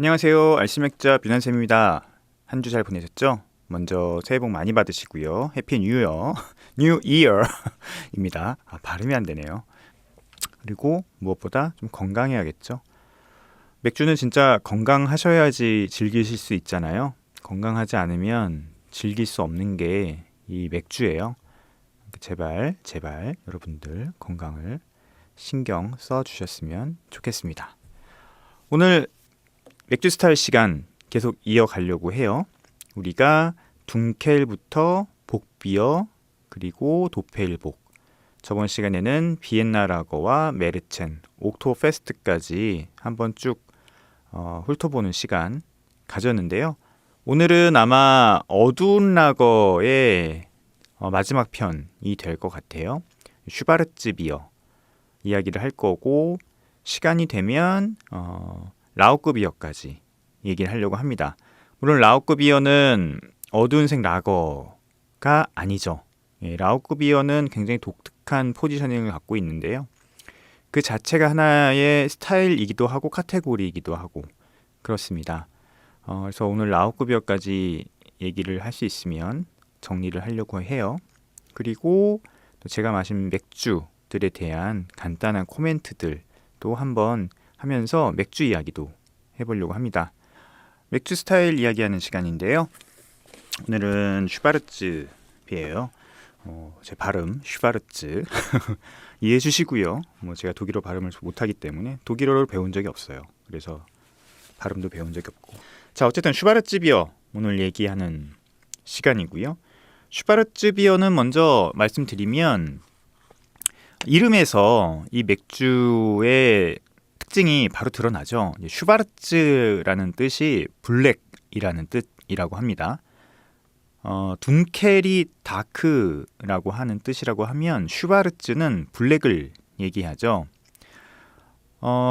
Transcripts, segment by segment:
안녕하세요. 알쓸맥자 뷰난쌤입니다. 한 주 잘 보내셨죠? 먼저 새해 복 많이 받으시고요. 해피 뉴 이어, 뉴 이어입니다. 발음이 안 되네요. 그리고 무엇보다 좀 건강해야겠죠? 맥주는 진짜 건강하셔야지 즐기실 수 있잖아요. 건강하지 않으면 즐길 수 없는 게 이 맥주예요. 제발 여러분들 건강을 신경 써 주셨으면 좋겠습니다. 오늘 맥주 스타일 시간 계속 이어가려고 해요. 우리가 둥켈부터 복비어 그리고 도페일복, 저번 시간에는 비엔나 라거와 메르첸, 옥토페스트까지 한번 쭉 훑어보는 시간 가졌는데요. 오늘은 아마 어두운 라거의 마지막 편이 될 것 같아요. 슈바르츠 비어 이야기를 할 거고, 시간이 되면 라우크 비어까지 얘기를 하려고 합니다. 물론 라우크 비어는 어두운색 라거가 아니죠. 라우크 비어는 굉장히 독특한 포지셔닝을 갖고 있는데요. 그 자체가 하나의 스타일이기도 하고 카테고리이기도 하고 그렇습니다. 그래서 오늘 라우크 비어까지 얘기를 할 수 있으면 정리를 하려고 해요. 그리고 또 제가 마신 맥주들에 대한 간단한 코멘트들도 한번 하면서 맥주 이야기도 해보려고 합니다. 맥주 스타일 이야기하는 시간인데요. 오늘은 슈바르츠 비예요. 제 발음 슈바르츠 이해해 주시고요. 제가 독일어 발음을 못하기 때문에 독일어를 배운 적이 없어요. 그래서 발음도 배운 적이 없고. 자, 어쨌든 슈바르츠 비어 오늘 얘기하는 시간이고요. 슈바르츠 비어는 먼저 말씀드리면 이름에서 이 맥주의 특징이 바로 드러나죠. 슈바르츠라는 뜻이 블랙이라는 뜻이라고 합니다. 둥켈이 다크라고 하는 뜻이라고 하면 슈바르츠는 블랙을 얘기하죠.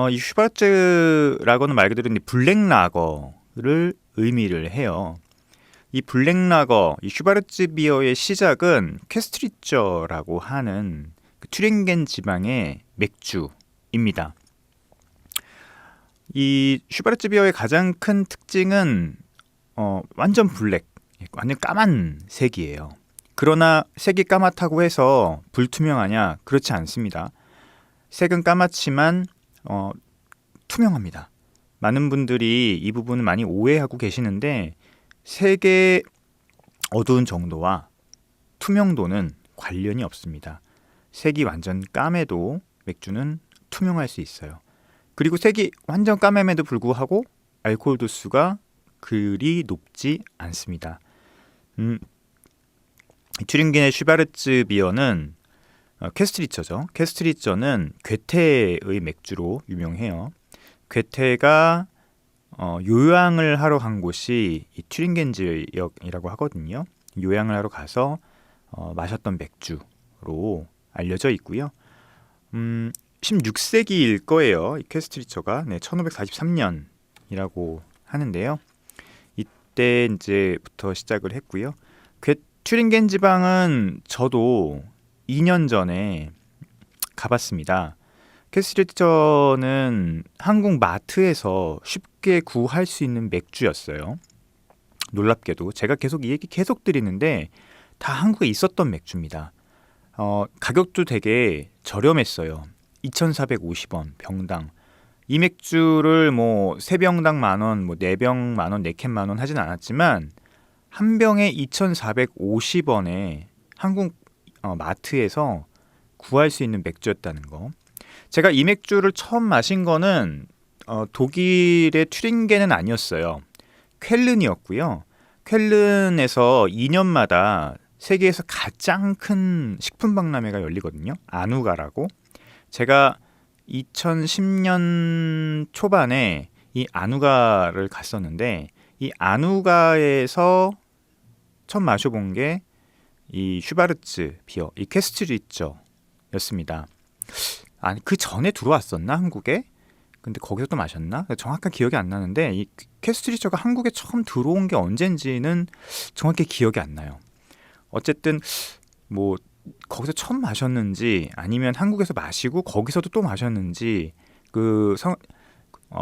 이 슈바르츠라고는 말 그대로 블랙 라거를 의미를 해요. 이 블랙 라거, 이 슈바르츠 비어의 시작은 퀘스트리처라고 하는 튜링겐 지방의 맥주입니다. 이 슈바르츠 비어의 가장 큰 특징은 완전 블랙, 완전 까만 색이에요. 그러나 색이 까맣다고 해서 불투명하냐? 그렇지 않습니다. 색은 까맣지만 투명합니다. 많은 분들이 이 부분을 많이 오해하고 계시는데, 색의 어두운 정도와 투명도는 관련이 없습니다. 색이 완전 까매도 맥주는 투명할 수 있어요. 그리고 색이 완전 까매에도 불구하고 알코올 도수가 그리 높지 않습니다. 튜링겐의 슈바르츠 비어는 퀘스트리처죠. 퀘스트리처는 괴테의 맥주로 유명해요. 괴테가 요양을 하러 간 곳이 이 튜링겐 지역이라고 하거든요. 요양을 하러 가서 마셨던 맥주로 알려져 있고요. 16세기일 거예요. 이 퀘스트리처가 1543년이라고 하는데요. 이때 이제부터 시작을 했고요. 튜링겐 지방은 저도 2년 전에 가봤습니다. 퀘스트리처는 한국 마트에서 쉽게 구할 수 있는 맥주였어요. 놀랍게도 제가 계속 이 얘기 계속 드리는데 다 한국에 있었던 맥주입니다. 가격도 되게 저렴했어요. 2,450원 병당. 이 맥주를 3병당 만원, 4병 만원, 4캔 만원 하진 않았지만 한 병에 2,450원에 한국 마트에서 구할 수 있는 맥주였다는 거. 제가 이 맥주를 처음 마신 거는 독일의 튜링겐은 아니었어요. 쾰른이었고요. 쾰른에서 2년마다 세계에서 가장 큰 식품 박람회가 열리거든요. 아누가라고. 제가 2010년 초반에 이 아누가를 갔었는데, 이 아누가에서 처음 마셔본 게 이 슈바르츠 비어, 이 퀘스트리처였습니다. 아니, 그 전에 들어왔었나 한국에? 근데 거기서 또 마셨나? 정확한 기억이 안 나는데, 이 퀘스트리처가 한국에 처음 들어온 게 언젠지는 정확히 기억이 안 나요. 어쨌든 거기서 처음 마셨는지 아니면 한국에서 마시고 거기서도 또 마셨는지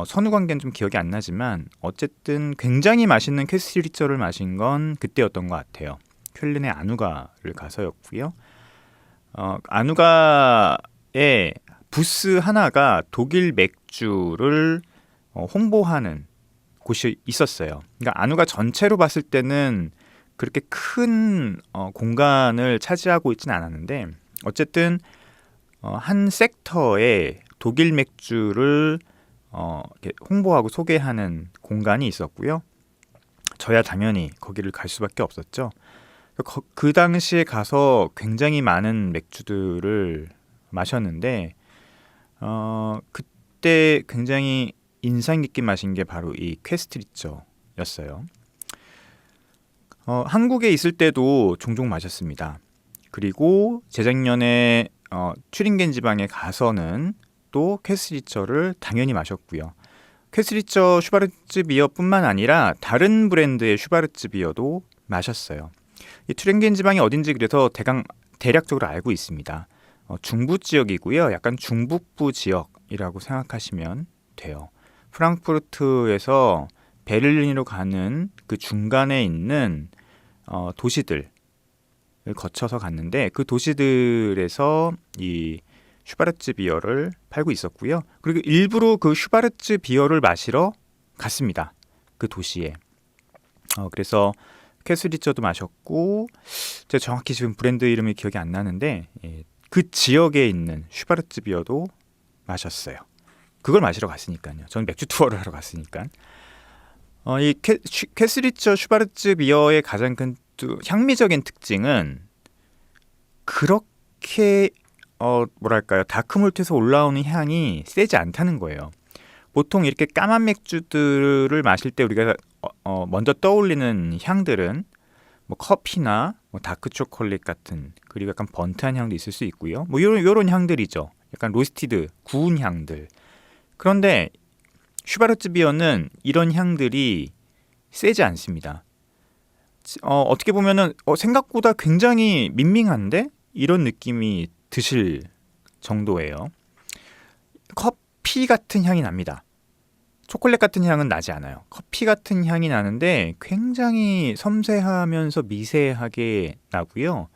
선후 관계는 좀 기억이 안 나지만 어쨌든 굉장히 맛있는 캐스리처를 마신 건 그때였던 것 같아요. 쾰른의 아누가를 가서였고요. 아누가의 부스 하나가 독일 맥주를 홍보하는 곳이 있었어요. 그러니까 아누가 전체로 봤을 때는 그렇게 큰 공간을 차지하고 있지는 않았는데 어쨌든 한 섹터에 독일 맥주를 이렇게 홍보하고 소개하는 공간이 있었고요. 저야 당연히 거기를 갈 수밖에 없었죠. 그 당시에 가서 굉장히 많은 맥주들을 마셨는데 그때 굉장히 인상 깊게 마신 게 바로 이 퀘스트리처였어요. 한국에 있을 때도 종종 마셨습니다. 그리고 재작년에 튜링겐 지방에 가서는 또 퀘스리처를 당연히 마셨고요. 퀘스리처 슈바르츠 비어뿐만 아니라 다른 브랜드의 슈바르츠 비어도 마셨어요. 이 튜링겐 지방이 어딘지 그래서 대략적으로 알고 있습니다. 중부 지역이고요. 약간 중북부 지역이라고 생각하시면 돼요. 프랑크푸르트에서 베를린으로 가는 그 중간에 있는 도시들을 거쳐서 갔는데 그 도시들에서 이 슈바르츠 비어를 팔고 있었고요. 그리고 일부러 그 슈바르츠 비어를 마시러 갔습니다. 그 도시에. 그래서 캐스리처도 마셨고 제가 정확히 지금 브랜드 이름이 기억이 안 나는데 그 지역에 있는 슈바르츠 비어도 마셨어요. 그걸 마시러 갔으니까요. 저는 맥주 투어를 하러 갔으니까. 이 캐스리처 슈바르츠 비어의 가장 큰 향미적인 특징은 그렇게 뭐랄까요, 다크몰트에서 올라오는 향이 세지 않다는 거예요. 보통 이렇게 까만 맥주들을 마실 때 우리가 먼저 떠올리는 향들은 뭐 커피나 뭐 다크 초콜릿 같은, 그리고 약간 번트한 향도 있을 수 있고요. 뭐 요런 향들이죠. 약간 로스티드, 구운 향들. 그런데 슈바르츠 비어는 이런 향들이 세지 않습니다. 어떻게 보면은 생각보다 굉장히 밍밍한데 이런 느낌이 드실 정도예요. 커피 같은 향이 납니다. 초콜릿 같은 향은 나지 않아요. 커피 같은 향이 나는데 굉장히 섬세하면서 미세하게 나고요.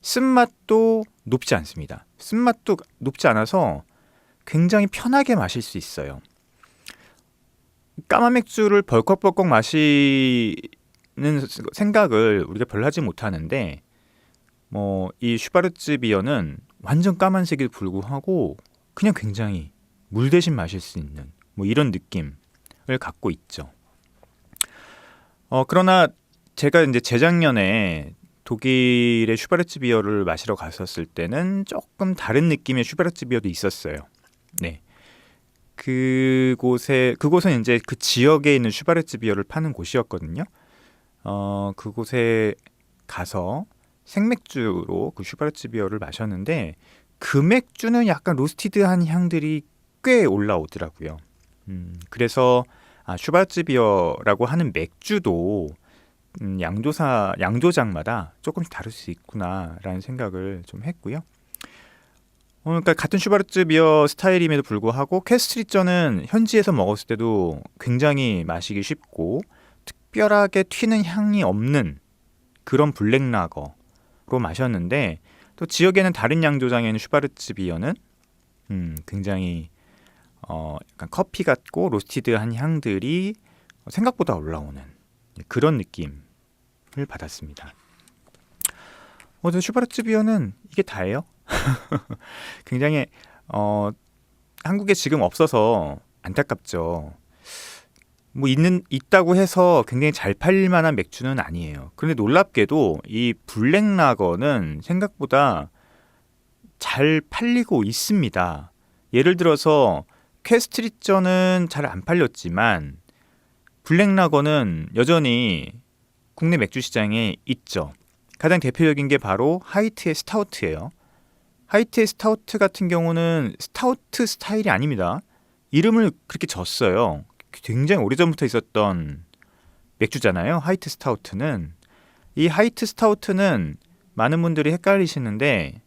쓴맛도 높지 않습니다. 쓴맛도 높지 않아서 굉장히 편하게 마실 수 있어요. 까만 맥주를 벌컥벌컥 마시는 생각을 우리가 별로 하지 못하는데 이 슈바르츠 비어는 완전 까만색에도 불구하고 그냥 굉장히 물 대신 마실 수 있는 이런 느낌을 갖고 있죠. 그러나 제가 이제 재작년에 독일의 슈바르츠 비어를 마시러 갔었을 때는 조금 다른 느낌의 슈바르츠 비어도 있었어요. 네. 그곳은 이제 그 지역에 있는 슈바르츠 비어를 파는 곳이었거든요. 그곳에 가서 생맥주로 그 슈바르츠 비어를 마셨는데 그 맥주는 약간 로스티드한 향들이 꽤 올라오더라고요. 그래서 슈바르츠 비어라고 하는 맥주도 양조장마다 조금씩 다를 수 있구나라는 생각을 좀 했고요. 그러니까 같은 슈바르츠 비어 스타일임에도 불구하고 캐스트리처는 현지에서 먹었을 때도 굉장히 마시기 쉽고 특별하게 튀는 향이 없는 그런 블랙 라거로 마셨는데, 또 지역에는 다른 양조장에 있는 슈바르츠 비어는 굉장히 약간 커피 같고 로스티드한 향들이 생각보다 올라오는 그런 느낌을 받았습니다. 슈바르츠 비어는 이게 다예요. 굉장히 한국에 지금 없어서 안타깝죠. 있다고 해서 굉장히 잘 팔릴 만한 맥주는 아니에요. 그런데 놀랍게도 이 블랙 라거는 생각보다 잘 팔리고 있습니다. 예를 들어서 캐스트리처는 잘 안 팔렸지만 블랙 라거는 여전히 국내 맥주 시장에 있죠. 가장 대표적인 게 바로 하이트의 스타우트예요. 하이트의 스타우트 같은 경우는 스타우트 스타일이 아닙니다. 이름을 그렇게 졌어요. 굉장히 오래전부터 있었던 맥주잖아요. 하이트 스타우트는. 이 하이트 스타우트는 많은 분들이 헷갈리시는데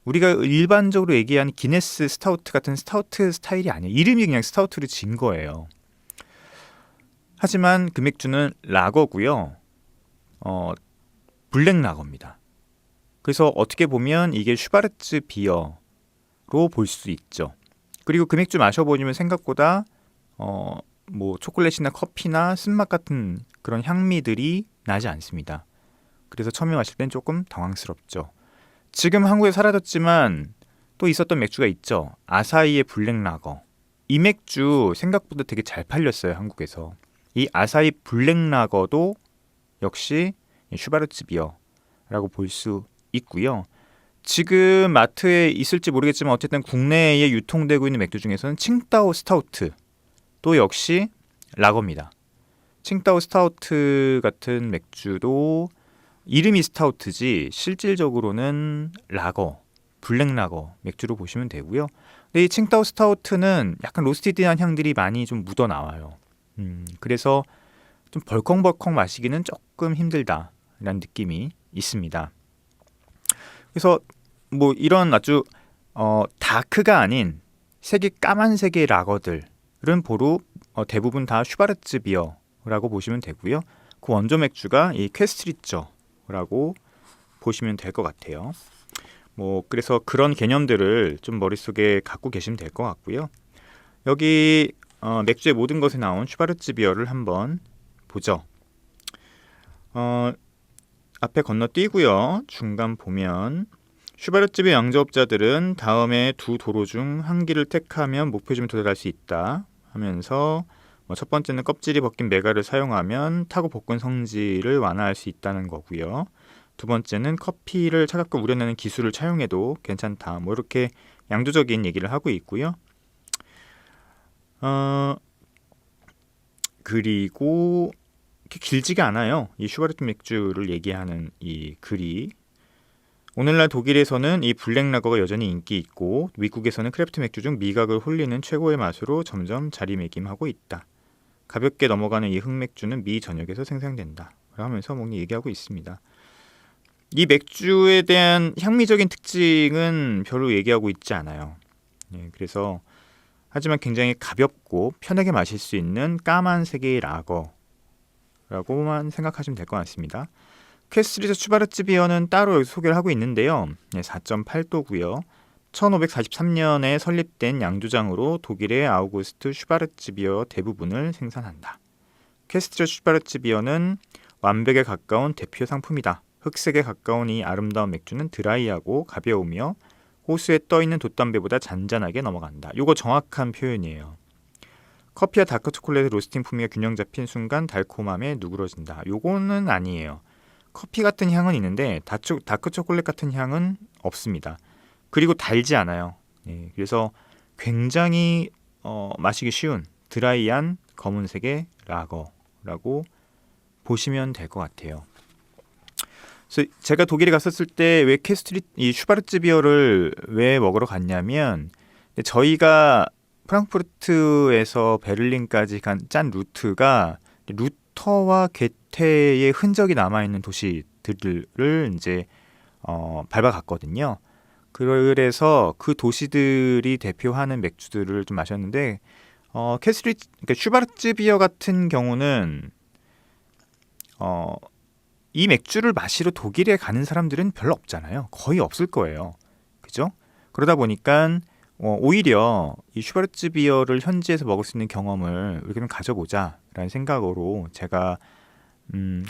우리가 일반적으로 얘기하는 기네스 스타우트 같은 스타우트 스타일이 아니에요. 이름이 그냥 스타우트로 진 거예요. 하지만 그 맥주는 라거고요. 블랙 라거입니다. 그래서 어떻게 보면 이게 슈바르츠 비어로 볼 수 있죠. 그리고 그 맥주 마셔보시면 생각보다 뭐 초콜릿이나 커피나 쓴맛 같은 그런 향미들이 나지 않습니다. 그래서 처음에 마실 땐 조금 당황스럽죠. 지금 한국에 사라졌지만 또 있었던 맥주가 있죠. 아사히의 블랙 라거. 이 맥주 생각보다 되게 잘 팔렸어요, 한국에서. 이 아사히 블랙 라거도 역시 슈바르츠 비어라고 볼 수 있고요. 지금 마트에 있을지 모르겠지만 어쨌든 국내에 유통되고 있는 맥주 중에서는 칭따오 스타우트도 역시 라거입니다. 칭따오 스타우트 같은 맥주도 이름이 스타우트지 실질적으로는 라거, 블랙 라거 맥주로 보시면 되고요. 근데 이 칭따오 스타우트는 약간 로스티드한 향들이 많이 좀 묻어 나와요. 그래서 좀 벌컹벌컹 마시기는 조금 힘들다라는 느낌이 있습니다. 그래서 뭐 이런 아주 다크가 아닌 색이 까만색의 라거들은 대부분 다 슈바르츠 비어라고 보시면 되고요. 그 원조 맥주가 이 퀘스트리처라고 보시면 될 것 같아요. 뭐 그래서 그런 개념들을 좀 머릿속에 갖고 계시면 될 것 같고요. 여기 맥주의 모든 것에 나온 슈바르츠 비어를 한번 보죠. 앞에 건너뛰고요. 중간 보면 슈바르츠 비어 양조업자들은 다음에 두 도로 중 한 길을 택하면 목표점에 도달할 수 있다 하면서 첫 번째는 껍질이 벗긴 메가를 사용하면 타고 볶은 성질을 완화할 수 있다는 거고요. 두 번째는 커피를 차갑게 우려내는 기술을 차용해도 괜찮다. 뭐 이렇게 양조적인 얘기를 하고 있고요. 그리고 길지가 않아요. 이 슈바르트 맥주를 얘기하는 이 글이. 오늘날 독일에서는 이 블랙 라거가 여전히 인기 있고 미국에서는 크래프트 맥주 중 미각을 홀리는 최고의 맛으로 점점 자리매김하고 있다. 가볍게 넘어가는 이 흑맥주는 미 전역에서 생산된다. 하면서 뭔가 얘기하고 있습니다. 이 맥주에 대한 향미적인 특징은 별로 얘기하고 있지 않아요. 그래서 하지만 굉장히 가볍고 편하게 마실 수 있는 까만색의 라거라고만 생각하시면 될 것 같습니다. 퀘스트리처 슈바르츠 비어는 따로 여기 소개를 하고 있는데요. 4.8도고요. 1543년에 설립된 양조장으로 독일의 아우구스트 슈바르츠 비어 대부분을 생산한다. 퀘스트리처 슈바르츠 비어는 완벽에 가까운 대표 상품이다. 흑색에 가까운 이 아름다운 맥주는 드라이하고 가벼우며 호수에 떠있는 돛담배보다 잔잔하게 넘어간다. 이거 정확한 표현이에요. 커피와 다크 초콜릿의 로스팅 풍미가 균형 잡힌 순간 달콤함에 누그러진다. 요거는 아니에요. 커피 같은 향은 있는데 다크 초콜릿 같은 향은 없습니다. 그리고 달지 않아요. 그래서 굉장히 마시기 쉬운 드라이한 검은색의 라거라고 보시면 될 것 같아요. 그래서 제가 독일에 갔었을 때 왜 이 슈바르츠 비어를 왜 먹으러 갔냐면 저희가 프랑크푸르트에서 베를린까지 짠 루트가 루터와 괴테의 흔적이 남아있는 도시들을 이제 밟아갔거든요. 그래서 그 도시들이 대표하는 맥주들을 좀 마셨는데 그러니까 슈바르츠 비어 같은 경우는 이 맥주를 마시러 독일에 가는 사람들은 별로 없잖아요. 거의 없을 거예요. 그죠? 그러다 보니까 오히려 이 슈바르츠 비어를 현지에서 먹을 수 있는 경험을 이렇게 좀 가져보자라는 생각으로 제가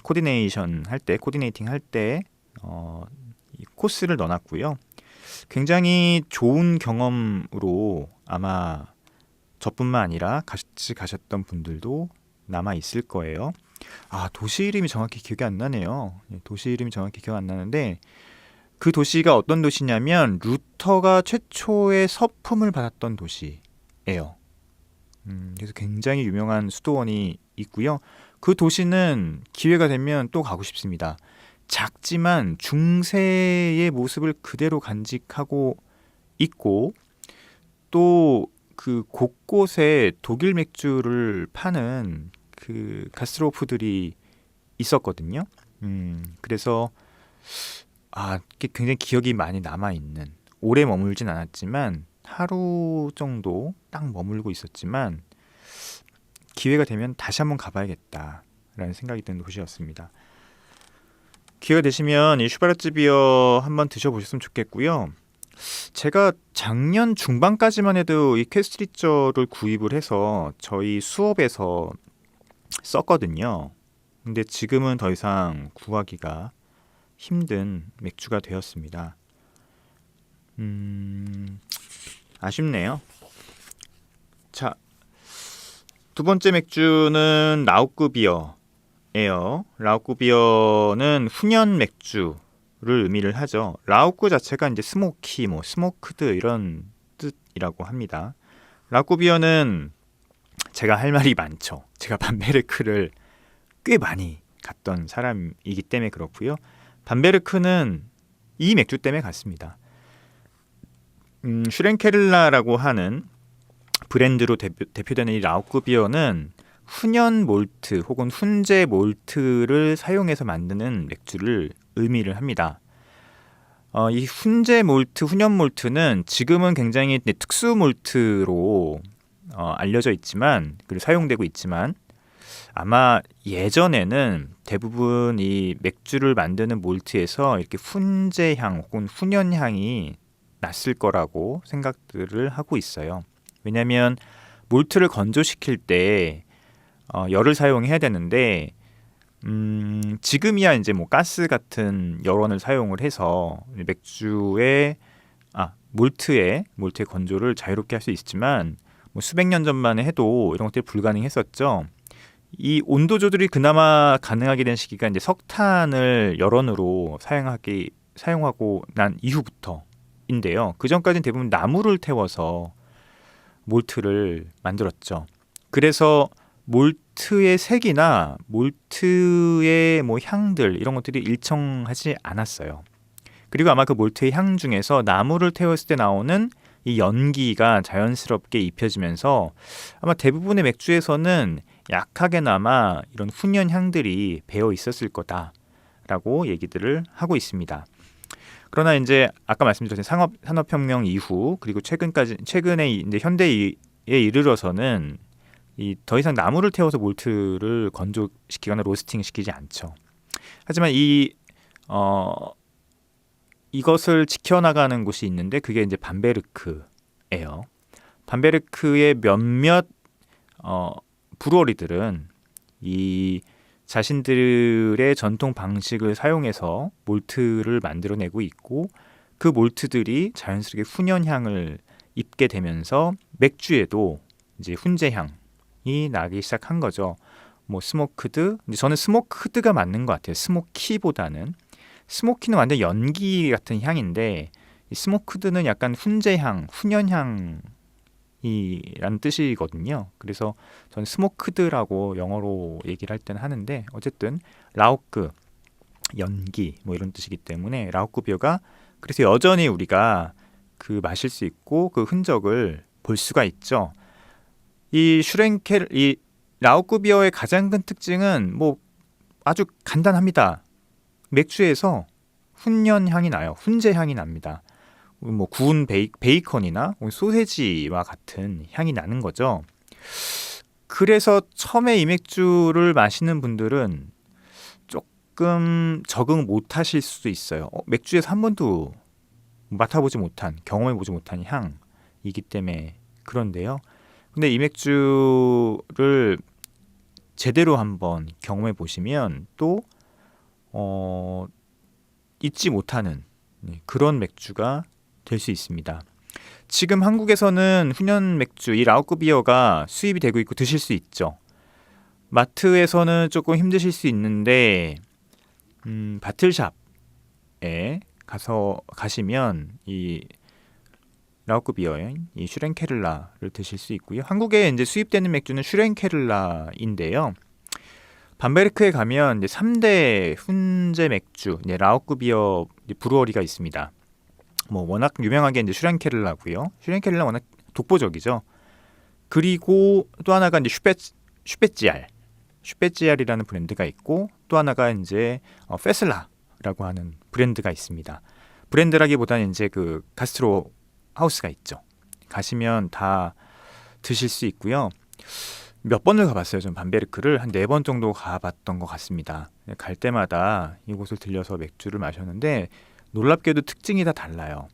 코디네이팅 할 때 코스를 넣어놨고요. 굉장히 좋은 경험으로 아마 저뿐만 아니라 같이 가셨던 분들도 남아 있을 거예요. 도시 이름이 정확히 기억이 안 나네요. 도시 이름이 정확히 기억 안 나는데 그 도시가 어떤 도시냐면 루터가 최초의 서품을 받았던 도시예요. 그래서 굉장히 유명한 수도원이 있고요. 그 도시는 기회가 되면 또 가고 싶습니다. 작지만 중세의 모습을 그대로 간직하고 있고 또 그 곳곳에 독일 맥주를 파는 그 가스트로프들이 있었거든요. 그래서 굉장히 기억이 많이 남아 있는 오래 머물진 않았지만 하루 정도 딱 머물고 있었지만 기회가 되면 다시 한번 가봐야겠다라는 생각이 드는 곳이었습니다. 기회가 되시면 이 슈바르츠 비어 한번 드셔보셨으면 좋겠고요. 제가 작년 중반까지만 해도 이 캐스트리처를 구입을 해서 저희 수업에서 썼거든요. 근데 지금은 더 이상 구하기가 힘든 맥주가 되었습니다. 아쉽네요. 자, 두 번째 맥주는 라우크 비어예요. 라우크 비어는 훈연 맥주를 의미를 하죠. 라우크 자체가 이제 스모키, 스모크드 이런 뜻이라고 합니다. 라우크 비어는 제가 할 말이 많죠. 제가 밤베르크를 꽤 많이 갔던 사람이기 때문에 그렇고요. 밤베르크는 이 맥주 때문에 갔습니다. 슈렌케를라라고 하는 브랜드로 대표되는 이 라우크 비어는 훈연 몰트 혹은 훈제 몰트를 사용해서 만드는 맥주를 의미를 합니다. 이 훈제 몰트, 훈연 몰트는 지금은 굉장히 특수 몰트로 알려져 있지만, 그리고 사용되고 있지만, 아마 예전에는 대부분 이 맥주를 만드는 몰트에서 이렇게 훈제 향 혹은 훈연 향이 났을 거라고 생각들을 하고 있어요. 왜냐하면 몰트를 건조시킬 때 열을 사용해야 되는데 지금이야 이제 가스 같은 열원을 사용을 해서 몰트의 건조를 자유롭게 할 수 있지만 수백 년 전만 해도 이런 것들이 불가능했었죠. 이 온도 조절이 그나마 가능하게 된 시기가 이제 석탄을 열원으로 사용하고 난 이후부터인데요. 그 전까지는 대부분 나무를 태워서 몰트를 만들었죠. 그래서 몰트의 색이나 몰트의 향들 이런 것들이 일정하지 않았어요. 그리고 아마 그 몰트의 향 중에서 나무를 태웠을 때 나오는 이 연기가 자연스럽게 입혀지면서 아마 대부분의 맥주에서는 약하게나마 이런 훈연 향들이 배어 있었을 거다라고 얘기들을 하고 있습니다. 그러나 이제 아까 말씀드린 산업혁명 이후 그리고 최근에 이제 현대에 이르러서는 더 이상 나무를 태워서 몰트를 건조시키거나 로스팅 시키지 않죠. 하지만 이것을 지켜나가는 곳이 있는데 그게 이제 밤베르크예요. 밤베르크의 몇몇 브루어리들은 이 자신들의 전통 방식을 사용해서 몰트를 만들어내고 있고 그 몰트들이 자연스럽게 훈연향을 입게 되면서 맥주에도 이제 훈제향이 나기 시작한 거죠. 스모크드, 저는 스모크드가 맞는 것 같아요. 스모키보다는. 스모키는 완전 연기 같은 향인데 이 스모크드는 약간 훈제향, 훈연향 이라는 뜻이거든요. 그래서 저는 스모크드라고 영어로 얘기를 할 때는 하는데 어쨌든 라우크, 연기 이런 뜻이기 때문에 라우크 비어가 그래서 여전히 우리가 그 마실 수 있고 그 흔적을 볼 수가 있죠. 이 라우크 비어의 가장 큰 특징은 아주 간단합니다. 맥주에서 훈연 향이 나요. 훈제 향이 납니다. 구운 베이컨이나 소세지와 같은 향이 나는 거죠. 그래서 처음에 이 맥주를 마시는 분들은 조금 적응 못 하실 수도 있어요. 맥주에서 한 번도 맡아보지 못한, 경험해보지 못한 향이기 때문에 그런데요. 근데 이 맥주를 제대로 한번 경험해 보시면 또 잊지 못하는 그런 맥주가 될 수 있습니다. 지금 한국에서는 훈연 맥주, 이 라우크 비어가 수입이 되고 있고 드실 수 있죠. 마트에서는 조금 힘드실 수 있는데 바틀샵에 가시면 이 라우크 비어의 이 슈렌케를라를 드실 수 있고요. 한국에 이제 수입되는 맥주는 슈렌케를라인데요. 밤베르크에 가면 이제 3대 훈제 맥주, 라우크 비어 브루어리가 있습니다. 워낙 유명하게 이제 슈렌케를라고요. 슈렌케를라 워낙 독보적이죠. 그리고 또 하나가 이제 슈페찌알이라는 브랜드가 있고 또 하나가 이제 페슬라라고 하는 브랜드가 있습니다. 브랜드라기보다는 이제 그 가스트로 하우스가 있죠. 가시면 다 드실 수 있고요. 몇 번을 가봤어요. 전 밤베르크를 한 4번 정도 가봤던 것 같습니다. 갈 때마다 이곳을 들려서 맥주를 마셨는데 놀랍게도 특징이 다 달라요.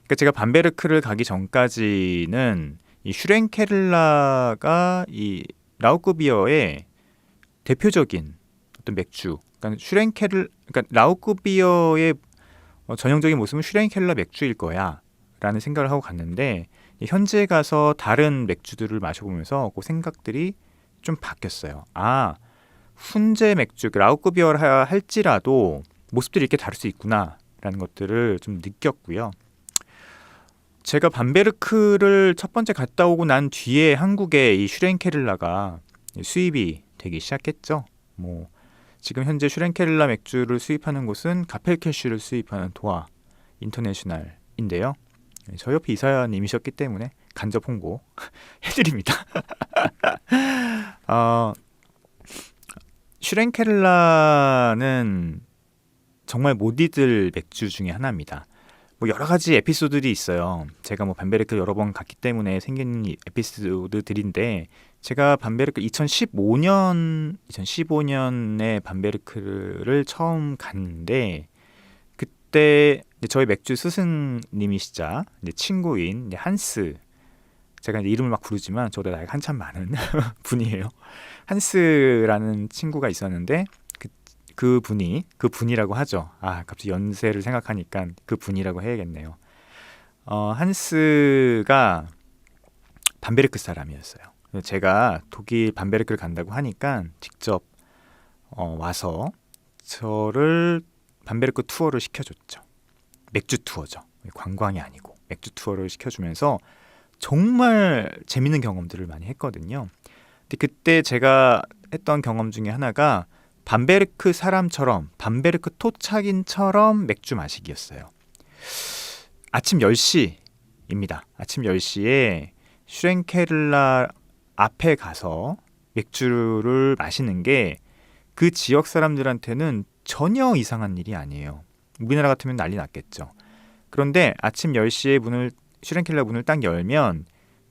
그러니까 제가 밤베르크를 가기 전까지는 이 슈랭케를라가 이 라우크 비어의 대표적인 어떤 맥주. 그러니까 라우크 비어의 전형적인 모습은 슈랭켈러 맥주일 거야라는 생각을 하고 갔는데 현지에 가서 다른 맥주들을 마셔보면서 그 생각들이 좀 바뀌었어요. 아, 훈제 맥주, 라우크 비어라 할지라도 모습들이 이렇게 다를 수 있구나라는 것들을 좀 느꼈고요. 제가 밤베르크를 첫 번째 갔다 오고 난 뒤에 한국에 이 슈랭케를라가 수입이 되기 시작했죠. 뭐 지금 현재 슈랭케를라 맥주를 수입하는 곳은 가펠캐슈를 수입하는 도아 인터내셔널인데요. 저희 옆에 이사님이셨기 때문에 간접 홍보 해드립니다. 슈랭케를라는 정말 못 잊을 맥주 중에 하나입니다. 뭐 여러 가지 에피소드들이 있어요. 제가 뭐 밤베르크 여러 번 갔기 때문에 생긴 에피소드들인데 제가 밤베르크 2015년에 밤베르크를 처음 갔는데 그때 저희 맥주 스승님이시자 친구인 한스, 제가 이름을 막 부르지만 저보다 나이가 한참 많은 분이에요. 한스라는 친구가 있었는데 그 분이라고 하죠. 아, 갑자기 연세를 생각하니까 그 분이라고 해야겠네요. 한스가 밤베르크 사람이었어요. 제가 독일 밤베르크를 간다고 하니까 직접 와서 저를 밤베르크 투어를 시켜줬죠. 맥주 투어죠. 관광이 아니고 맥주 투어를 시켜주면서 정말 재밌는 경험들을 많이 했거든요. 근데 그때 제가 했던 경험 중에 하나가 밤베르크 사람처럼, 밤베르크 토착인처럼 맥주 마시기였어요. 아침 10시입니다. 아침 10시에 슈랭케를라 앞에 가서 맥주를 마시는 게 그 지역 사람들한테는 전혀 이상한 일이 아니에요. 우리나라 같으면 난리 났겠죠. 그런데 아침 10시에 슈랭케를라 문을 딱 열면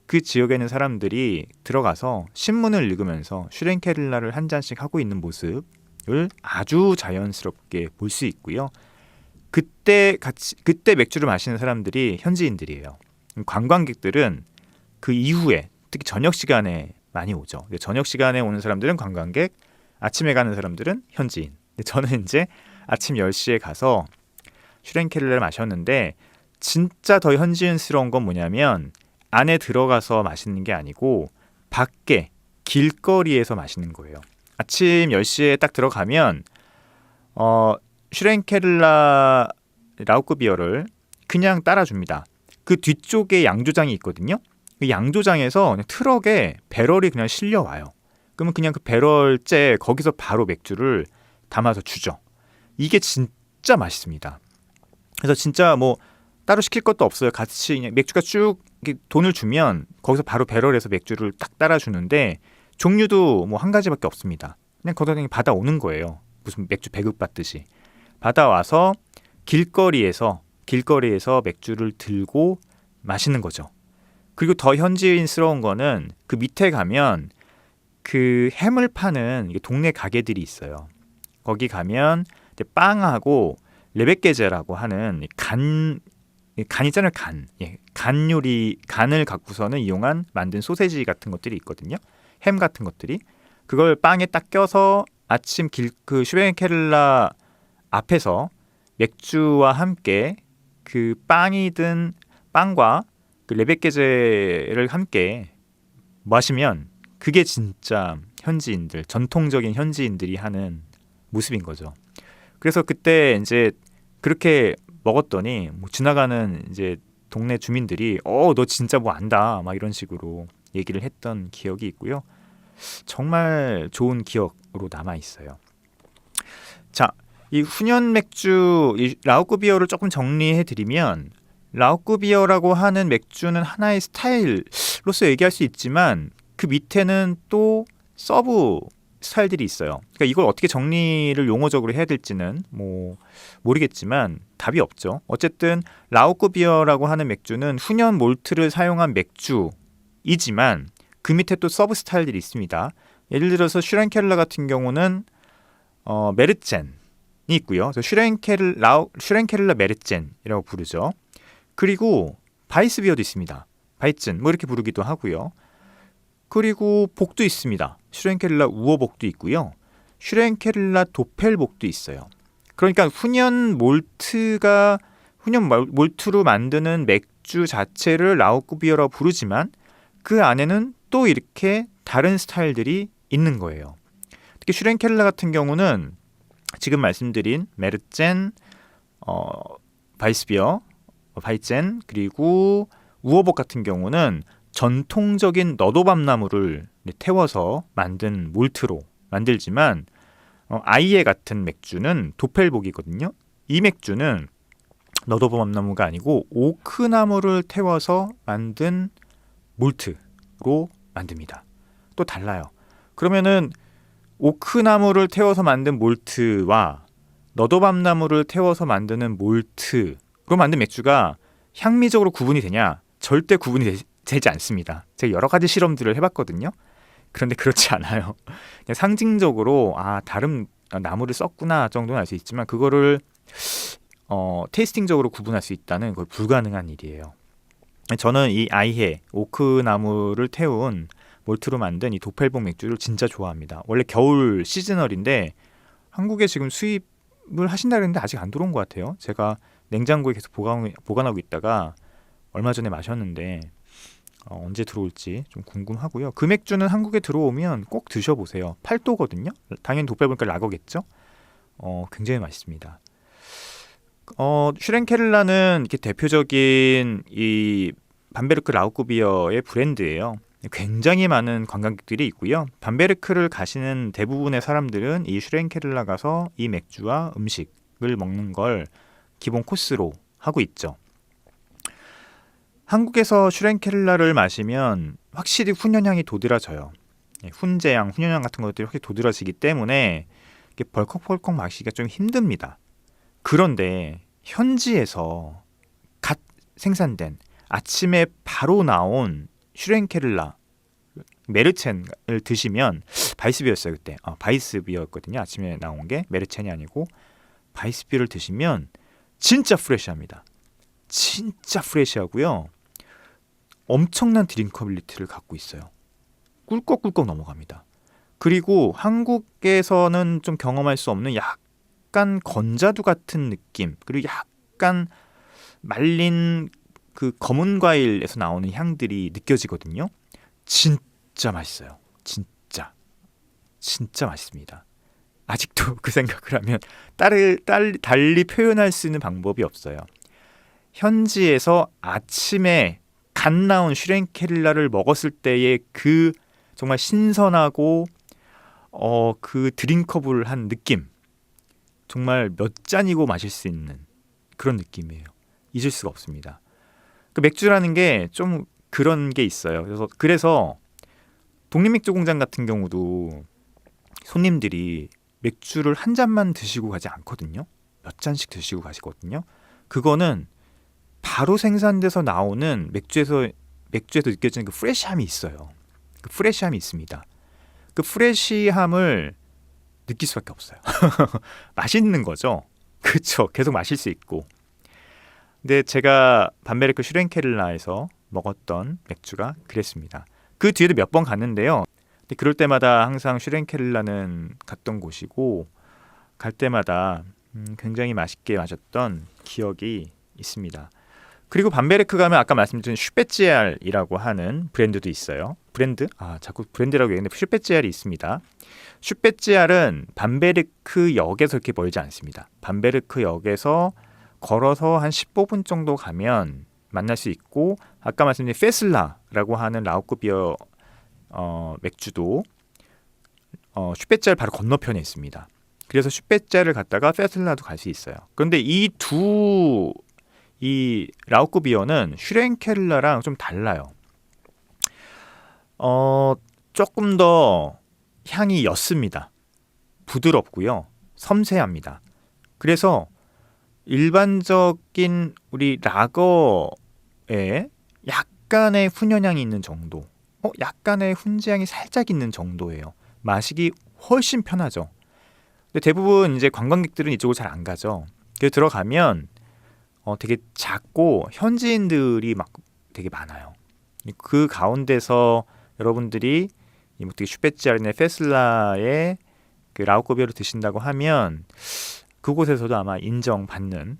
그 지역에 있는 사람들이 들어가서 신문을 읽으면서 슈랭케를라를 한 잔씩 하고 있는 모습을 아주 자연스럽게 볼 수 있고요. 그때 맥주를 마시는 사람들이 현지인들이에요. 관광객들은 그 이후에 특히 저녁 시간에 많이 오죠. 저녁 시간에 오는 사람들은 관광객, 아침에 가는 사람들은 현지인. 저는 이제 아침 10시에 가서 슈랭케를라를 마셨는데 진짜 더 현지인스러운 건 뭐냐면 안에 들어가서 마시는 게 아니고 밖에 길거리에서 마시는 거예요. 아침 10시에 딱 들어가면 슈랭케를라 라우크 비어를 그냥 따라줍니다. 그 뒤쪽에 양조장이 있거든요. 그 양조장에서 그냥 트럭에 배럴이 그냥 실려와요. 그러면 그냥 그 배럴째 거기서 바로 맥주를 담아서 주죠. 이게 진짜 맛있습니다. 그래서 진짜 뭐 따로 시킬 것도 없어요. 같이 그냥 맥주가 쭉 돈을 주면 거기서 바로 배럴에서 맥주를 딱 따라주는데 종류도 뭐 한 가지밖에 없습니다. 그냥 거기서 그냥 받아오는 거예요. 무슨 맥주 배급받듯이 받아와서 길거리에서 맥주를 들고 마시는 거죠. 그리고 더 현지인스러운 거는 그 밑에 가면 그 햄을 파는 동네 가게들이 있어요. 거기 가면 이제 빵하고 레베게제라고 하는 간 있잖아요. 간 요리, 간을 갖고서는 이용한 만든 소세지 같은 것들이 있거든요. 햄 같은 것들이 그걸 빵에 딱 껴서 아침 그 슈랭케를라 앞에서 맥주와 함께 그 빵과 그 레베게제를 함께 마시면 그게 진짜 현지인들, 전통적인 현지인들이 하는 모습인 거죠. 그래서 그때 이제 그렇게 먹었더니 뭐 지나가는 이제 동네 주민들이 너 진짜 뭐 안다 막 이런 식으로 얘기를 했던 기억이 있고요. 정말 좋은 기억으로 남아 있어요. 자, 이 훈연 맥주, 이 라우크 비어를 조금 정리해 드리면 라우크 비어라고 하는 맥주는 하나의 스타일로서 얘기할 수 있지만 그 밑에는 또 서브 스타일들이 있어요. 그러니까 이걸 어떻게 정리를 용어적으로 해야 될지는 뭐 모르겠지만 답이 없죠. 어쨌든 라우크 비어라고 하는 맥주는 훈연 몰트를 사용한 맥주이지만 그 밑에 또 서브 스타일들이 있습니다. 예를 들어서 슈렌켈러 같은 경우는 메르젠이 있고요. 그래서 슈렌켈러 메르젠이라고 부르죠. 그리고 바이스비어도 있습니다. 바이tzen 뭐 이렇게 부르기도 하고요. 그리고 복도 있습니다. 슈렌켈러 우어복도 있고요. 슈렌켈러 도펠복도 있어요. 그러니까 훈연 몰트로 만드는 맥주 자체를 라우크 비어라고 부르지만 그 안에는 또 이렇게 다른 스타일들이 있는 거예요. 특히 슈렌켈러 같은 경우는 지금 말씀드린 메르젠, 바이스비어, 바이젠 그리고 우어복 같은 경우는 전통적인 너도밤나무를 태워서 만든 몰트로 만들지만 아이에 같은 맥주는 도펠복이거든요. 이 맥주는 너도밤나무가 아니고 오크나무를 태워서 만든 몰트로 만듭니다. 또 달라요. 그러면은 오크나무를 태워서 만든 몰트와 너도밤나무를 태워서 만드는 몰트로 만든 맥주가 향미적으로 구분이 되냐? 절대 구분이 되지 않습니다. 제가 여러 가지 실험들을 해봤거든요. 그런데 그렇지 않아요. 그냥 상징적으로 다른 나무를 썼구나 정도는 알 수 있지만 그거를 테이스팅적으로 구분할 수 있다는 거의 불가능한 일이에요. 저는 이 아이해 오크나무를 태운 몰트로 만든 이 도펠복 맥주를 진짜 좋아합니다. 원래 겨울 시즈널인데 한국에 지금 수입을 하신다 그랬는데 아직 안 들어온 것 같아요. 제가 냉장고에 계속 보관하고 있다가 얼마 전에 마셨는데 언제 들어올지 좀 궁금하고요. 그 맥주는 한국에 들어오면 꼭 드셔보세요. 8도거든요. 당연히 도펠보니까 라거겠죠. 굉장히 맛있습니다. 슈렌켈러는 이렇게 대표적인 이 밤베르크 라우크 비어의 브랜드예요. 굉장히 많은 관광객들이 있고요. 밤베르크를 가시는 대부분의 사람들은 이 슈렌켈러 가서 이 맥주와 음식을 먹는 걸 기본 코스로 하고 있죠. 한국에서 슈렌켈러를 마시면 확실히 훈연향이 도드라져요. 훈제향, 훈연향 같은 것들이 확실히 도드라지기 때문에 이렇게 벌컥벌컥 마시기가 좀 힘듭니다. 그런데 현지에서 갓 생산된 아침에 바로 나온 슈렌켈러 메르첸을 드시면 바이스비어였어요 그때. 바이스비어였거든요. 아침에 나온 게 메르첸이 아니고 바이스비어를 드시면 진짜 프레시합니다. 진짜 프레시하고요. 엄청난 드링커빌리티를 갖고 있어요. 꿀꺽꿀꺽 넘어갑니다. 그리고 한국에서는 좀 경험할 수 없는 약간 건자두 같은 느낌, 그리고 약간 말린 그 검은 과일에서 나오는 향들이 느껴지거든요. 진짜 맛있어요. 진짜 맛있습니다. 아직도 그 생각을 하면 달리 표현할 수 있는 방법이 없어요. 현지에서 아침에 갓 나온 슈렌켈러를 먹었을 때의 그 정말 신선하고 그 드링커블 한 느낌, 정말 몇 잔이고 마실 수 있는 그런 느낌이에요. 잊을 수가 없습니다. 그 맥주라는 게 좀 그런 게 있어요. 그래서 독립맥주 공장 같은 경우도 손님들이 맥주를 한 잔만 드시고 가지 않거든요. 몇 잔씩 드시고 가시거든요. 그거는 바로 생산돼서 나오는 맥주에서 느껴지는 그 프레시함이 있어요. 그 프레시함이 있습니다. 그 프레시함을 느낄 수밖에 없어요. 맛있는 거죠. 그렇죠. 계속 마실 수 있고. 근데 제가 밤베르크 슈렌켈러에서 먹었던 맥주가 그랬습니다. 그 뒤에도 몇 번 갔는데요. 근데 그럴 때마다 항상 슈렌켈러는 갔던 곳이고 갈 때마다 굉장히 맛있게 마셨던 기억이 있습니다. 그리고 밤베르크 가면 아까 말씀드린 슈페찌알이라고 하는 브랜드도 있어요. 자꾸 브랜드라고 얘기했는데 슈페찌알이 있습니다. 슈페찌알은 밤베르크 역에서 이렇게 멀지 않습니다. 밤베르크 역에서 걸어서 한 15분 정도 가면 만날 수 있고, 아까 말씀드린 페슬라라고 하는 라우크 비어 맥주도 슈페찌알 바로 건너편에 있습니다. 그래서 슈페찌알을 갔다가 페슬라도 갈 수 있어요. 그런데 이 라우크 비어는 슈렌켈러랑 좀 달라요. 조금 더 향이 옅습니다. 부드럽고요. 섬세합니다. 그래서 일반적인 우리 라거에 약간의 훈연향이 있는 정도, 약간의 훈제향이 살짝 있는 정도예요. 마시기 훨씬 편하죠. 근데 대부분 이제 관광객들은 이쪽을 잘 안 가죠. 그래서 들어가면 되게 작고 현지인들이 막 되게 많아요. 그 가운데서 여러분들이 뭐 되게 슈페찌아르네 페슬라의 그 라우코비어를 드신다고 하면 그곳에서도 아마 인정받는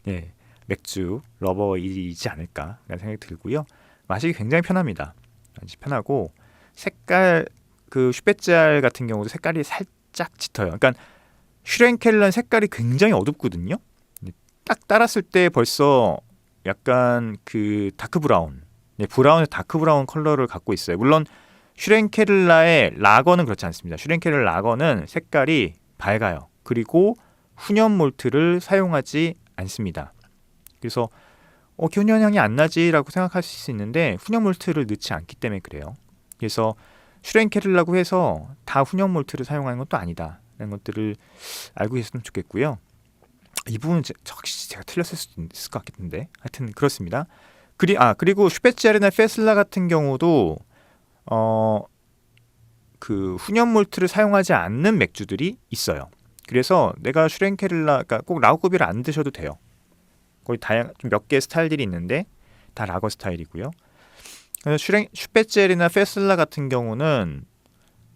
예, 맥주 러버이지 않을까 라는 생각이 들고요. 마시기 굉장히 편합니다. 아주 편하고 색깔 그 슈페찌알 같은 경우도 색깔이 살짝 짙어요. 그러니까 슈렌켈란 색깔이 굉장히 어둡거든요. 딱 따랐을 때 벌써 약간 그 다크 브라운, 브라운의 다크 브라운 컬러를 갖고 있어요. 물론 슈렌켈라의 라거는 그렇지 않습니다. 슈렌켈라 라거는 색깔이 밝아요. 그리고 훈연 몰트를 사용하지 않습니다. 그래서 훈연향이 안 나지라고 생각하실 수 있는데 훈연 몰트를 넣지 않기 때문에 그래요. 그래서 슈렌켈라고 해서 다 훈연 몰트를 사용하는 것도 아니다 라는 것들을 알고 계셨으면 좋겠고요. 이 부분은 혹시 제가 틀렸을 수도 있을 것 같겠는데 하여튼 그렇습니다. 그리고 슈페찌아르네 페슬라 같은 경우도 그 훈연 몰트를 사용하지 않는 맥주들이 있어요. 그래서 내가 슈렌켈라, 그러니까 꼭 라우코비를 안 드셔도 돼요. 거의 좀 몇 개의 스타일들이 있는데 다 라거 스타일이고요. 슈페찌아르네 페슬라 같은 경우는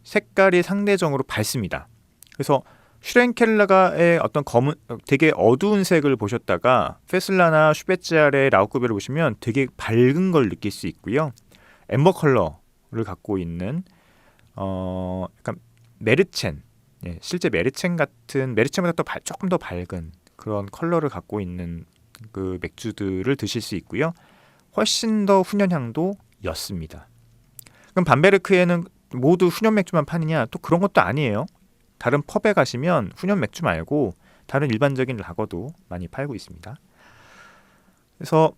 색깔이 상대적으로 밝습니다. 그래서 슈렌켈라가의 어떤 검은 되게 어두운 색을 보셨다가 페슬라나 슈페찌아르의 라우코비를 보시면 되게 밝은 걸 느낄 수 있고요. 엠버 컬러를 갖고 있는 약간 메르첸, 실제 메르첸 같은 메르첸보다 조금 더 밝은 그런 컬러를 갖고 있는 그 맥주들을 드실 수 있고요. 훨씬 더 훈연향도 옅습니다. 그럼 밤베르크에는 모두 훈연 맥주만 파느냐? 또 그런 것도 아니에요. 다른 펍에 가시면 훈연 맥주 말고 다른 일반적인 라거도 많이 팔고 있습니다. 그래서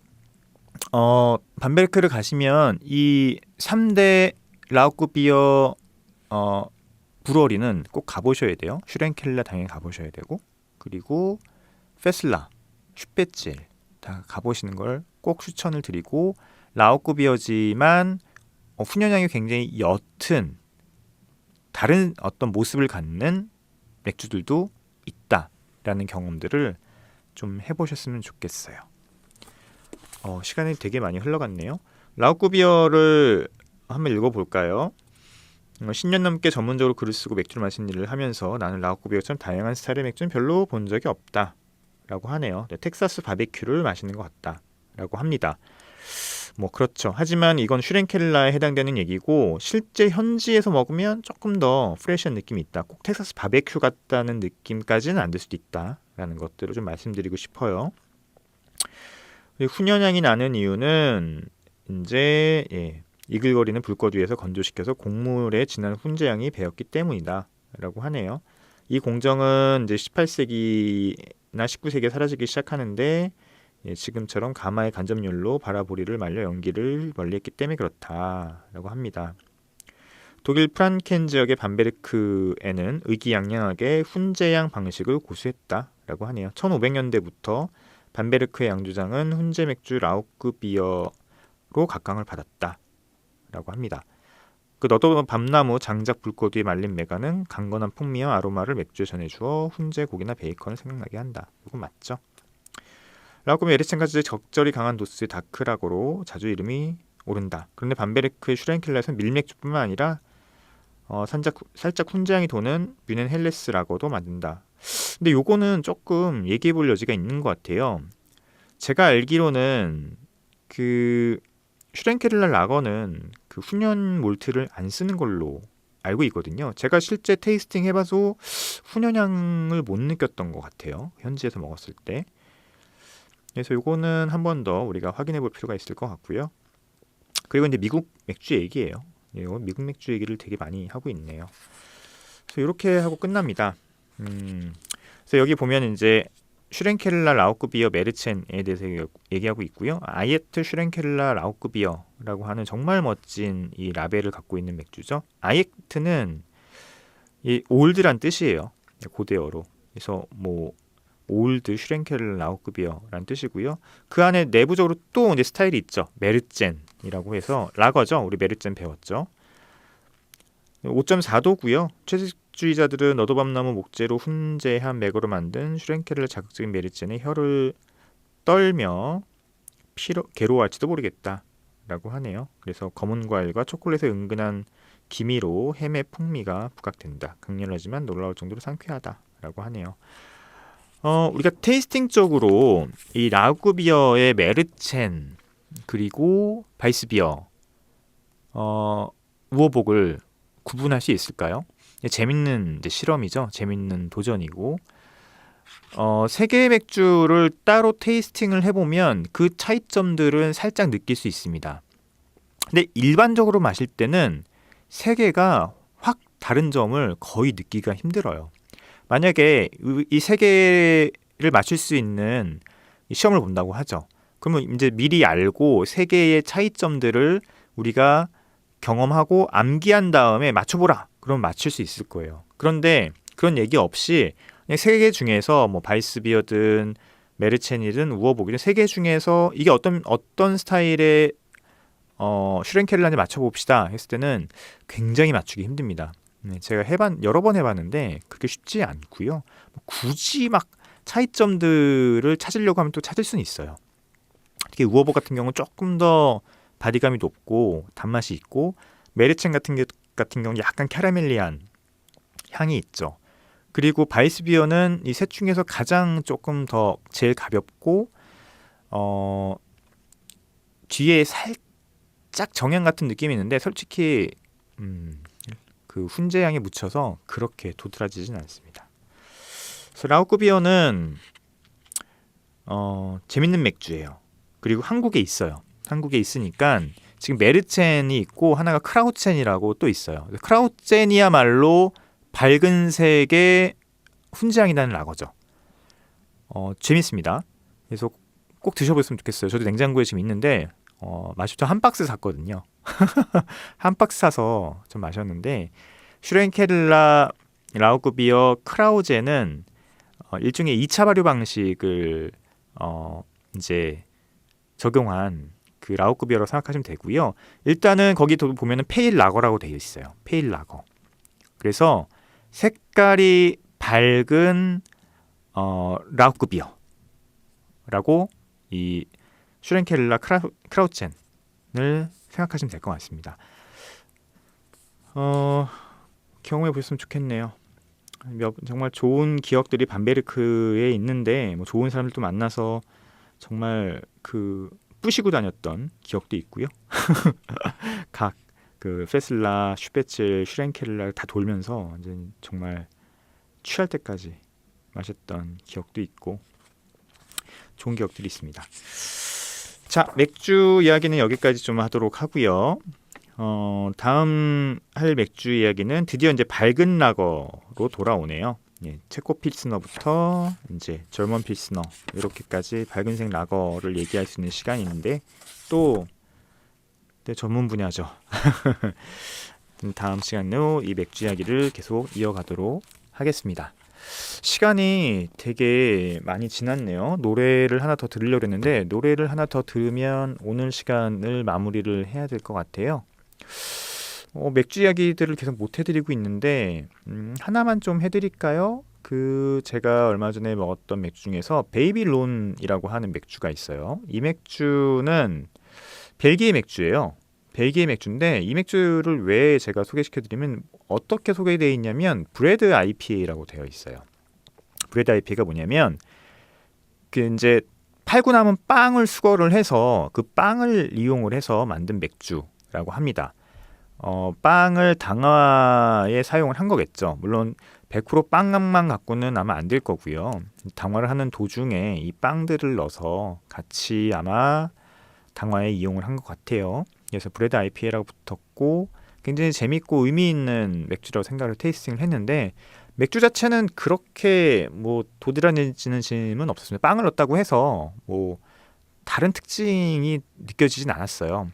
밤베르크를 가시면 이 3대 라우코비어 브루어리는 꼭 가보셔야 돼요. 슈렌켈라 당연히 가보셔야 되고, 그리고 페슬라, 슈페찌엘 다 가보시는 걸 꼭 추천을 드리고, 라우코비어지만 훈연향이 굉장히 옅은 다른 어떤 모습을 갖는 맥주들도 있다라는 경험들을 좀 해보셨으면 좋겠어요. 시간이 되게 많이 흘러갔네요. 라우코비어를 한번 읽어볼까요? 10년 넘게 전문적으로 글을 쓰고 맥주를 마시는 일을 하면서 나는 라우코비어처럼 다양한 스타일의 맥주는 별로 본 적이 없다 라고 하네요. 텍사스 바베큐를 마시는 것 같다 라고 합니다. 뭐 그렇죠. 하지만 이건 슈렌켈라에 해당되는 얘기고, 실제 현지에서 먹으면 조금 더 프레시한 느낌이 있다. 꼭 텍사스 바베큐 같다는 느낌까지는 안 될 수도 있다라는 것들을 좀 말씀드리고 싶어요. 훈연향이 나는 이유는 이제 이글거리는 불꽃 위에서 건조시켜서 곡물에 진한 훈제향이 배었기 때문이다 라고 하네요. 이 공정은 이제 18세기나 19세기에 사라지기 시작하는데 지금처럼 가마의 간접열로 바라보리를 말려 연기를 멀리했기 때문에 그렇다라고 합니다. 독일 프란켄 지역의 밤베르크에는 의기양양하게 훈제양 방식을 고수했다라고 하네요. 1500년대부터 밤베르크의 양조장은 훈제 맥주 라우크비어로 각광을 받았다라고 합니다. 그 너도 밤나무 장작 불꽃 위에 말린 메가는 강건한 풍미와 아로마를 맥주에 전해주어 훈제 고기나 베이컨을 생각나게 한다. 이거 맞죠? 라우코비어 메르첸까지 적절히 강한 도수의 다크라거로 자주 이름이 오른다. 그런데 밤베르크의 슈렌켈라에서는 밀맥주뿐만 아니라 살짝 훈제향이 도는 뮌헨 헬레스 라거도 만든다. 근데 요거는 조금 얘기해볼 여지가 있는 것 같아요. 제가 알기로는 그 슈렌켈라 라거는 그 훈연 몰트를 안 쓰는 걸로 알고 있거든요. 제가 실제 테이스팅 해봐서 훈연향을 못 느꼈던 것 같아요. 현지에서 먹었을 때. 그래서 요거는 한 번 더 우리가 확인해 볼 필요가 있을 것 같고요. 그리고 이제 미국 맥주 얘기예요. 미국 맥주 얘기를 되게 많이 하고 있네요. 그래서 이렇게 하고 끝납니다. 그래서 여기 보면 이제 슈렌켈라 라우크비어 메르첸에 대해서 얘기하고 있고요. 아예트 슈렌켈라 라우크비어라고 하는 정말 멋진 이 라벨을 갖고 있는 맥주죠. 아예트는 이 올드란 뜻이에요. 고대어로. 그래서 뭐 올드 슈랭켈 라우크비어라는 뜻이고요. 그 안에 내부적으로 또 이제 스타일이 있죠. 메르젠이라고 해서 라거죠. 우리 메르젠 배웠죠. 5.4도고요. 채식주의자들은 너도밤나무 목재로 훈제한 맥으로 만든 슈랭켈을 자극적인 메르젠의 혀를 떨며 괴로워할지도 모르겠다라고 하네요. 그래서 검은 과일과 초콜릿의 은근한 기미로 햄의 풍미가 부각된다. 강렬하지만 놀라울 정도로 상쾌하다라고 하네요. 우리가 테이스팅적으로 이 라우크비어의 메르첸 그리고 바이스비어 우어복을 구분할 수 있을까요? 재밌는 이제 실험이죠. 재밌는 도전이고 세 개의 맥주를 따로 테이스팅을 해보면 그 차이점들은 살짝 느낄 수 있습니다. 근데 일반적으로 마실 때는 세 개가 확 다른 점을 거의 느끼기가 힘들어요. 만약에 이 세 개를 맞출 수 있는 시험을 본다고 하죠. 그러면 이제 미리 알고 세 개의 차이점들을 우리가 경험하고 암기한 다음에 맞춰보라. 그럼 맞출 수 있을 거예요. 그런데 그런 얘기 없이 그냥 세 개 중에서 뭐 바이스비어든 메르첸이든 우어복이든 세 개 중에서 이게 어떤 스타일의 슈랭켈란지 맞춰봅시다 했을 때는 굉장히 맞추기 힘듭니다. 제가 여러 번 해봤는데 그렇게 쉽지 않고요. 굳이 막 차이점들을 찾으려고 하면 또 찾을 수는 있어요. 특히 우어복 같은 경우는 조금 더 바디감이 높고 단맛이 있고 메르첸 같은 경우는 약간 캐러멜리한 향이 있죠. 그리고 바이스비어는 이 셋 중에서 가장 조금 더 제일 가볍고 뒤에 살짝 정향 같은 느낌이 있는데 솔직히 그 훈제향에 묻혀서 그렇게 도드라지진 않습니다. 그래서 라우크비어는 재밌는 맥주예요. 그리고 한국에 있어요. 한국에 있으니까 지금 메르첸이 있고 하나가 크라우첸이라고 또 있어요. 크라우첸이야말로 밝은 색의 훈제향이 나는 라거죠. 재밌습니다. 그래서 꼭 드셔보셨으면 좋겠어요. 저도 냉장고에 지금 있는데 마시죠. 한 박스 샀거든요. 한 박스 사서 좀 마셨는데 슈랭켈라 라우크비어 크라우젠은 일종의 2차 발효 방식을 이제 적용한 그 라우크비어라고 생각하시면 되고요. 일단은 거기 보면은 페일 라거라고 되어 있어요. 페일 라거. 그래서 색깔이 밝은 라우크비어라고 이 슈랭켈라 크라우첸을 생각하시면 될 것 같습니다. 경험해 보셨으면 좋겠네요. 정말 좋은 기억들이 밤베르크에 있는데 뭐 좋은 사람들도 만나서 정말 그 뿌시고 다녔던 기억도 있고요. 각 그 페슬라, 슈베츠, 슈랭켈라 다 돌면서 이제 정말 취할 때까지 마셨던 기억도 있고 좋은 기억들이 있습니다. 자, 맥주 이야기는 여기까지 좀 하도록 하고요. 다음 할 맥주 이야기는 드디어 이제 밝은 라거로 돌아오네요. 예, 체코 필스너부터 이제 젊은 필스너 이렇게까지 밝은색 라거를 얘기할 수 있는 시간인데 또 내 전문 분야죠. 다음 시간으로 이 맥주 이야기를 계속 이어가도록 하겠습니다. 시간이 되게 많이 지났네요. 노래를 하나 더 들으려고 했는데 노래를 하나 더 들으면 오늘 시간을 마무리를 해야 될 것 같아요. 맥주 이야기들을 계속 못 해드리고 있는데 하나만 좀 해드릴까요? 제가 얼마 전에 먹었던 맥주 중에서 베이비론이라고 하는 맥주가 있어요. 이 맥주는 벨기에 맥주예요. 벨기에 맥주인데 이 맥주를 왜 제가 소개시켜드리면 어떻게 소개되어 있냐면 브레드 IPA라고 되어 있어요. 브레드 IPA가 뭐냐면 이제 팔고 남은 빵을 수거를 해서 그 빵을 이용을 해서 만든 맥주라고 합니다. 빵을 당화에 사용을 한 거겠죠. 물론 100% 빵만 갖고는 아마 안 될 거고요. 당화를 하는 도중에 이 빵들을 넣어서 같이 아마 당화에 이용을 한 것 같아요. 그래서 브레드 IPA라고 붙었고 굉장히 재밌고 의미 있는 맥주라고 생각을 테이스팅을 했는데 맥주 자체는 그렇게 뭐 도드라지는 짐은 없었습니다. 빵을 넣었다고 해서 뭐 다른 특징이 느껴지진 않았어요.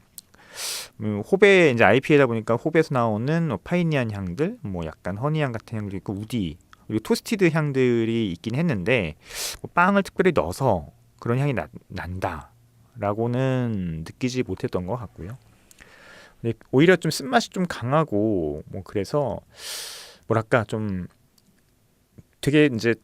호배 이제 IPA다 보니까 호배에서 나오는 파이니한 향들, 뭐 약간 허니향 같은 향도 있고 우디 그리고 토스티드 향들이 있긴 했는데 뭐 빵을 특별히 넣어서 그런 향이 난다라고는 느끼지 못했던 것 같고요. 근데 오히려 좀 쓴맛이 좀 강하고 뭐 그래서 뭐랄까 좀 되게 이제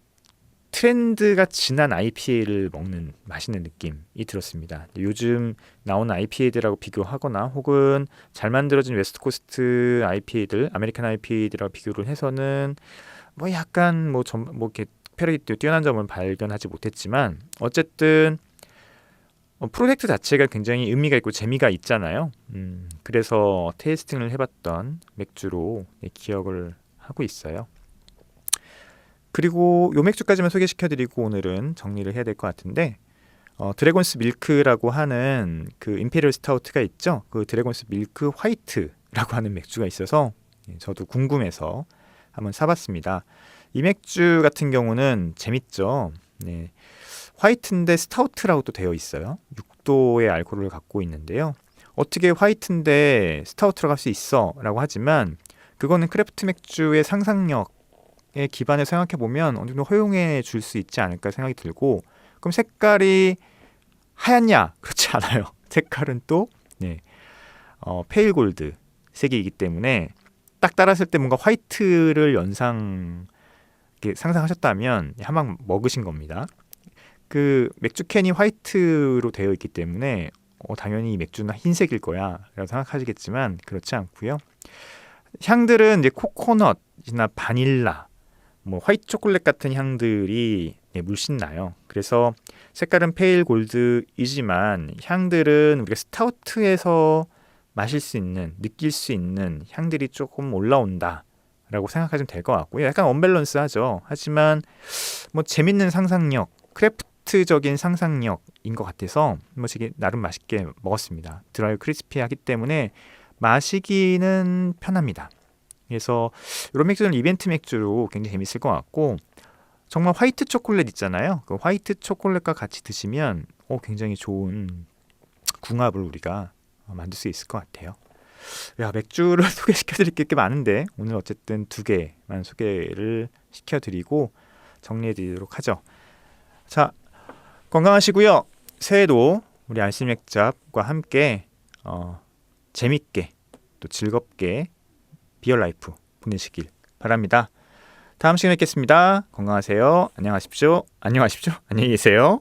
트렌드가 진한 IPA를 먹는 맛있는 느낌이 들었습니다. 요즘 나오는 IPA들하고 비교하거나 혹은 잘 만들어진 웨스트코스트 IPA들, 아메리칸 IPA들하고 비교를 해서는 뭐 약간 뭐 이렇게 특별히 뛰어난 점은 발견하지 못했지만 어쨌든 프로젝트 자체가 굉장히 의미가 있고 재미가 있잖아요. 그래서 테이스팅을 해봤던 맥주로 기억을 하고 있어요. 그리고 요 맥주까지만 소개시켜드리고 오늘은 정리를 해야 될 것 같은데 드래곤스 밀크라고 하는 그 임페리얼 스타우트가 있죠. 그 드래곤스 밀크 화이트라고 하는 맥주가 있어서 저도 궁금해서 한번 사봤습니다. 이 맥주 같은 경우는 재밌죠. 네. 화이트인데 스타우트라고 또 되어 있어요. 6도의 알코올을 갖고 있는데요. 어떻게 화이트인데 스타우트라고 할 수 있어? 라고 하지만 그거는 크래프트 맥주의 상상력에 기반을 생각해 보면 어느 정도 허용해 줄 수 있지 않을까 생각이 들고 그럼 색깔이 하얗냐? 그렇지 않아요. 색깔은 또 페일 골드 색이기 때문에 딱 따랐을 때 뭔가 화이트를 상상하셨다면 한방 먹으신 겁니다. 그 맥주 캔이 화이트로 되어 있기 때문에 당연히 이 맥주는 흰색일 거야 라고 생각하시겠지만 그렇지 않고요. 향들은 이제 코코넛이나 바닐라, 뭐 화이트 초콜릿 같은 향들이 물씬 나요. 그래서 색깔은 페일 골드이지만 향들은 우리가 스타우트에서 마실 수 있는, 느낄 수 있는 향들이 조금 올라온다 라고 생각하시면 될 것 같고요. 약간 언밸런스하죠. 하지만 뭐 재밌는 상상력, 크래프트적인 상상력인 것 같아서 뭐 되게 나름 맛있게 먹었습니다. 드라이 크리스피하기 때문에 마시기는 편합니다. 그래서 이런 맥주는 이벤트 맥주로 굉장히 재밌을 것 같고 정말 화이트 초콜릿 있잖아요. 그 화이트 초콜릿과 같이 드시면 굉장히 좋은 궁합을 우리가 만들 수 있을 것 같아요. 야, 맥주를 소개시켜드릴 게 많은데 오늘 어쨌든 2개만 소개를 시켜드리고 정리해드리도록 하죠. 자, 건강하시고요. 새해도 우리 알쓸맥잡과 함께 재밌게 또 즐겁게 비얼라이프 보내시길 바랍니다. 다음 시간에 뵙겠습니다. 건강하세요. 안녕하십시오. 안녕히 계세요.